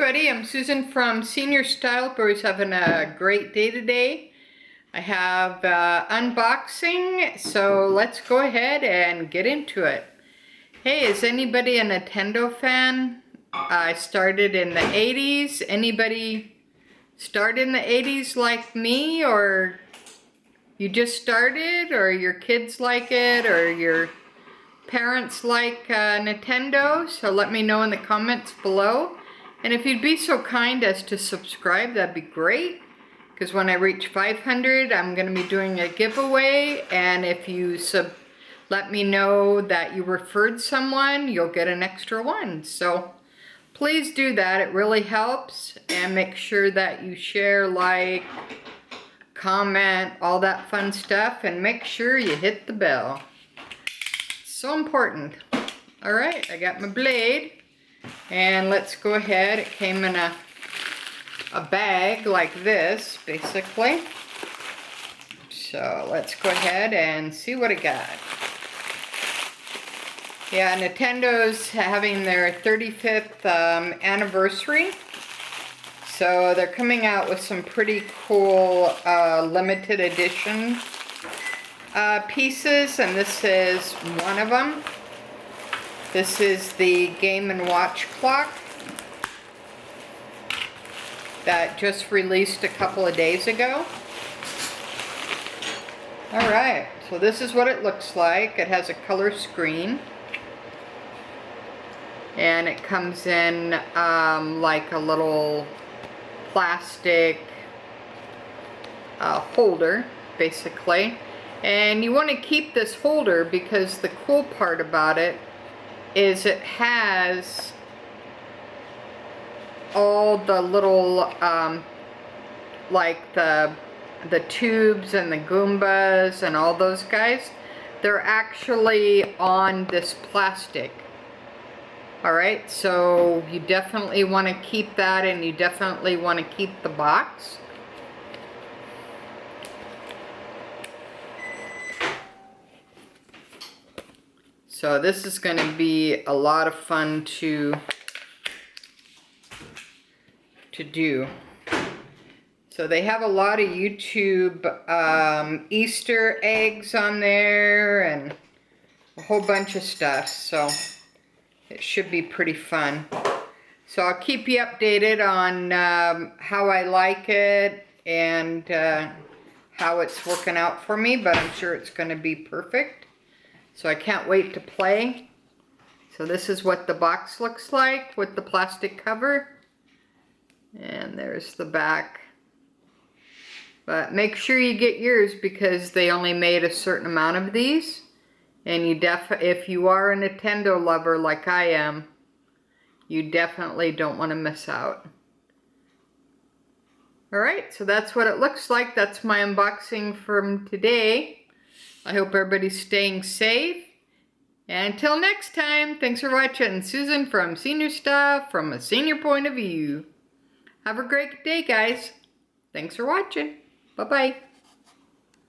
everybody, I'm Susan from Senior Style. Hope everybody's having a great day today. I have unboxing, so let's go ahead and get into it. Hey, is anybody a Nintendo fan? I started in the 80s. Anybody start in the 80s like me, or you just started, or your kids like it, or your parents like Nintendo? So let me know in the comments below. And if you'd be so kind as to subscribe, that'd be great. Because when I reach 500, I'm going to be doing a giveaway. And if you let me know that you referred someone, you'll get an extra one. So please do that. It really helps. And make sure that you share, like, comment, all that fun stuff. And make sure you hit the bell. So important. All right, I got my blade. And let's go ahead. It came in a bag like this, basically. So let's go ahead and see what I got. Yeah, Nintendo's having their 35th anniversary. So they're coming out with some pretty cool limited edition pieces, and this is one of them. This is the Game & Watch clock that just released a couple of days ago. Alright, so this is what it looks like. It has a color screen. And it comes in like a little plastic holder, basically. And you want to keep this holder because the cool part about it is it has all the little like the tubes and the Goombas and all those guys. They're actually on this plastic. Alright, so you definitely want to keep that, and you definitely want to keep the box. So this is going to be a lot of fun to do. So they have a lot of YouTube Easter eggs on there and a whole bunch of stuff. So it should be pretty fun. So I'll keep you updated on how I like it and how it's working out for me, but I'm sure it's going to be perfect. So I can't wait to play. So this is what the box looks like with the plastic cover. And there's the back. But make sure you get yours because they only made a certain amount of these. And you if you are a Nintendo lover like I am, you definitely don't want to miss out. Alright, so that's what it looks like. That's my unboxing from today. I hope everybody's staying safe. And until next time, thanks for watching. Susan from Senior Style, from a senior point of view. Have a great day, guys. Thanks for watching. Bye-bye.